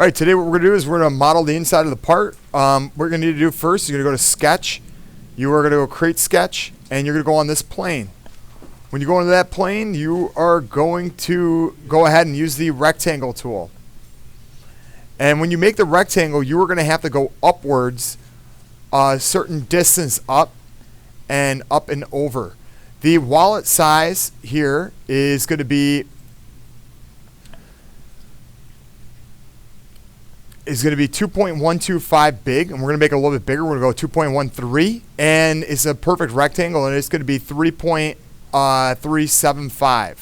All right, today what we're going to do is we're going to model the inside of the part. What you're going to need to do first is you're going to go to Sketch. You are going to go Create Sketch, and you're going to go on this plane. When you go into that plane, you are going to go ahead and use the Rectangle tool. And when you make the rectangle, you are going to have to go upwards a certain distance up and over. The wallet size here is going to be 2.125 big, and we're going to make it a little bit bigger. We're going to go 2.13, and it's a perfect rectangle, and it's going to be 3.375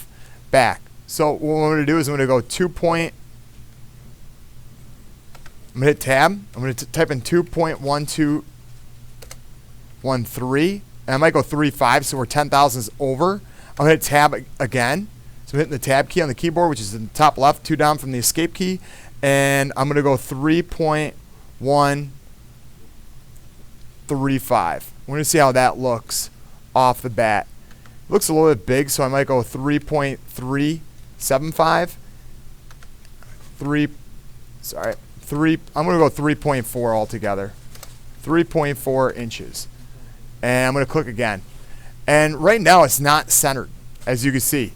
back. So what I'm going to do is I'm going to go I'm going to hit tab. I'm going to type in 2.1213, and I might go 3.5, so we're 10 thousandths over. I'm going to hit tab again. So I'm hitting the tab key on the keyboard, which is in the top left, 2 down from the escape key. And I'm going to go 3.135. We're going to see how that looks off the bat. It looks a little bit big, so I might go 3.375. I'm going to go 3.4 altogether. 3.4 inches. And I'm going to click again. And right now it's not centered, as you can see.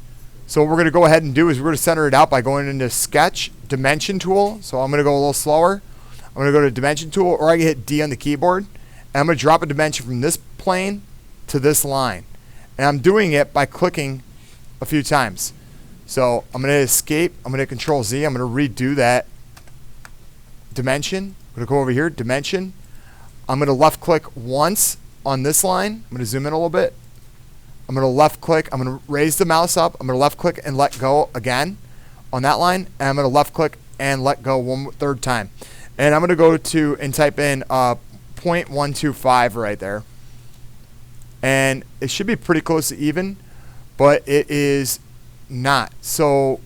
So what we're going to go ahead and do is we're going to center it out by going into Sketch, Dimension tool. So I'm going to go a little slower. I'm going to go to Dimension tool, or I can hit D on the keyboard. And I'm going to drop a dimension from this plane to this line. And I'm doing it by clicking a few times. So I'm going to hit Escape. I'm going to hit Control Z. I'm going to redo that dimension. I'm going to go over here, Dimension. I'm going to left click once on this line. I'm going to zoom in a little bit. I'm going to left click. I'm going to raise the mouse up. I'm going to left click and let go again on that line. And I'm going to left click and let go one third time. And I'm going to go to and type in 0.125 right there. And it should be pretty close to even, but it is not. So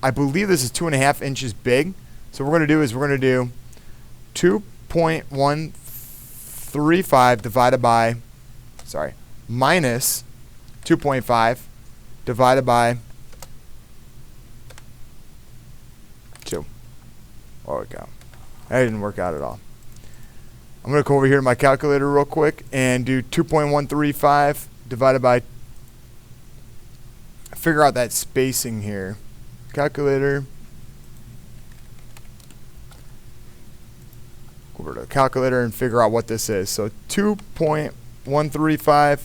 I believe this is 2.5 inches big. So what we're going to do is we're going to do 2.135 divided by, minus 2.5 divided by 2. There we go. That didn't work out at all. I'm going to go over here to my calculator real quick and do 2.135 divided by, figure out that spacing here. Calculator. Go over to the calculator and figure out what this is. So 2.135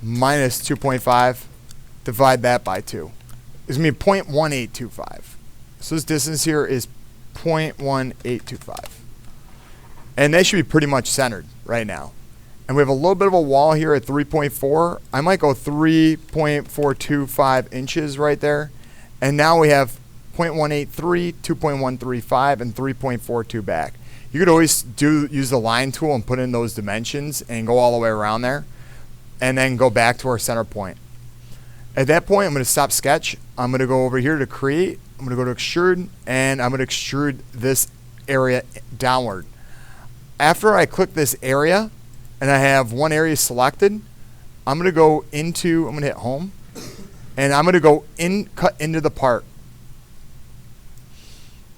minus 2.5, divide that by 2. It's going to be 0.1825. So this distance here is 0.1825. And they should be pretty much centered right now. And we have a little bit of a wall here at 3.4. I might go 3.425 inches right there. And now we have 0.183, 2.135, and 3.42 back. You could always use the line tool and put in those dimensions and go all the way around there. And then go back to our center point. At that point, I'm going to stop Sketch. I'm going to go over here to Create. I'm going to go to Extrude, and I'm going to extrude this area downward. After I click this area, and I have one area selected, I'm going to go into, I'm going to hit Home, and I'm going to go cut into the part.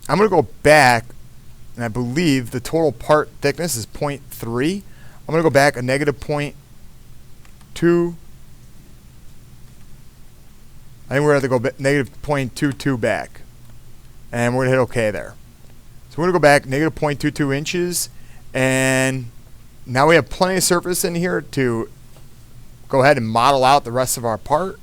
I'm going to go back, and I believe the total part thickness is 0.3. I'm going to go back a negative 0.2. I think we're going to have to go negative 0.22 back. And we're going to hit OK there. So we're going to go back negative 0.22 inches. And now we have plenty of surface in here to go ahead and model out the rest of our part.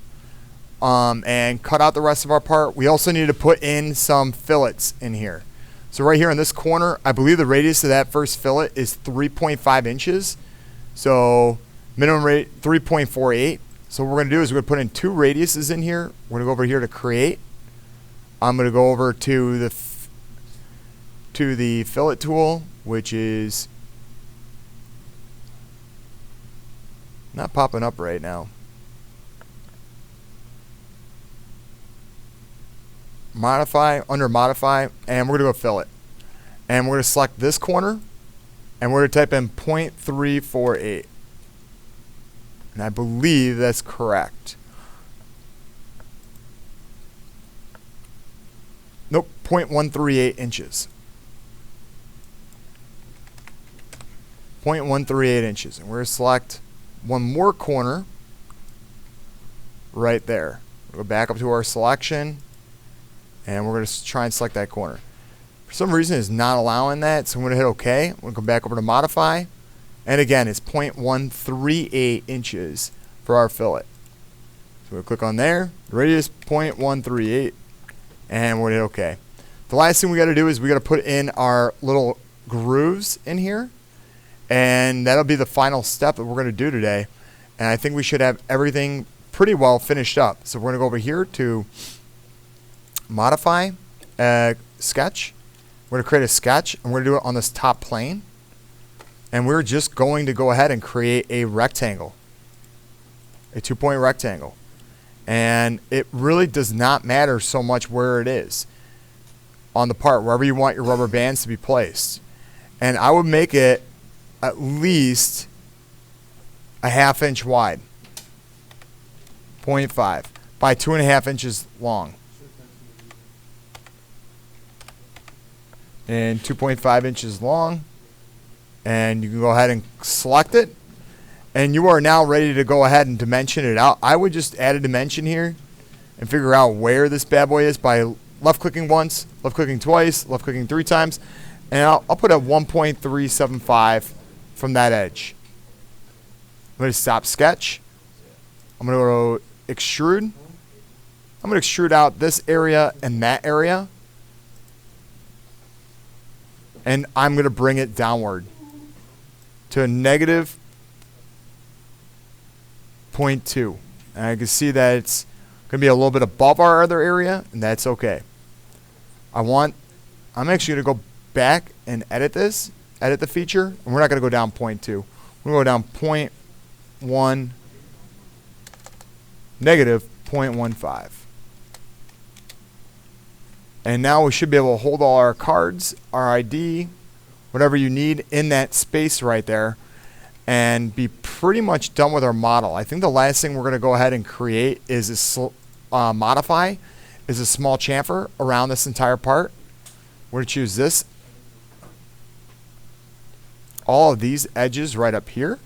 And cut out the rest of our part. We also need to put in some fillets in here. So right here in this corner, I believe the radius of that first fillet is 3.5 inches. So minimum rate 3.48. So what we're going to do is we're going to put in 2 radiuses in here. We're going to go over here to Create. I'm going to go over to the fillet tool, which is not popping up right now. Modify, under Modify, and we're going to go Fillet. And we're going to select this corner, and we're going to type in 0.348. And I believe that's correct. Nope, 0.138 inches. 0.138 inches. And we're going to select one more corner right there. We'll go back up to our selection, and we're going to try and select that corner. For some reason, it's not allowing that, so I'm going to hit OK. I'm going to come back over to Modify. And again, it's 0.138 inches for our fillet. So we'll click on there. The radius 0.138, and we're going to hit OK. The last thing we got to do is we got to put in our little grooves in here, and that'll be the final step that we're going to do today. And I think we should have everything pretty well finished up. So we're going to go over here to Modify, Sketch. We're going to create a sketch, and we're going to do it on this top plane. And we're just going to go ahead and create a rectangle, a 2-point rectangle. And it really does not matter so much where it is on the part, wherever you want your rubber bands to be placed. And I would make it at least a 1/2 inch wide, 0.5 by 2.5 inches long, and 2.5 inches long. And you can go ahead and select it, and you are now ready to go ahead and dimension it out. I would just add a dimension here and figure out where this bad boy is by left clicking once, left clicking twice, left clicking 3 times, and I'll put a 1.375 from that edge. I'm going to stop sketch. I'm going to go to extrude. I'm going to extrude out this area and that area, and I'm going to bring it downward to a negative 0.2. And I can see that it's going to be a little bit above our other area, and that's okay. I'm actually going to go back and edit this, edit the feature, and we're not going to go down 0.2. We're going to go down 0.1, negative 0.15. And now we should be able to hold all our cards, our ID, whatever you need in that space right there, and be pretty much done with our model. I think the last thing we're going to go ahead and create is modify is a small chamfer around this entire part. We're going to choose this, all of these edges right up here.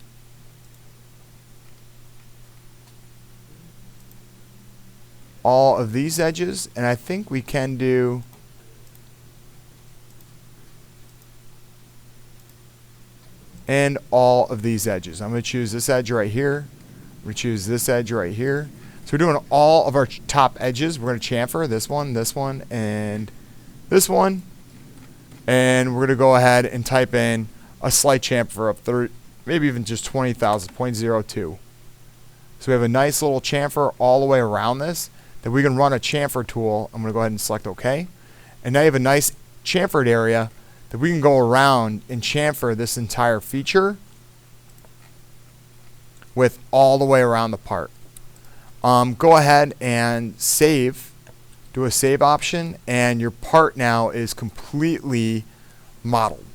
All of these edges, and I think we can do and all of these edges. I'm going to choose this edge right here. We choose this edge right here. So we're doing all of our top edges. We're going to chamfer this one, and this one. And we're going to go ahead and type in a slight chamfer of 30, maybe even just 20 thousandths, 0.02. So we have a nice little chamfer all the way around this that we can run a chamfer tool. I'm going to go ahead and select OK. And now you have a nice chamfered area that we can go around and chamfer this entire feature with all the way around the part. Go ahead and save. Do a save option, and your part now is completely modeled.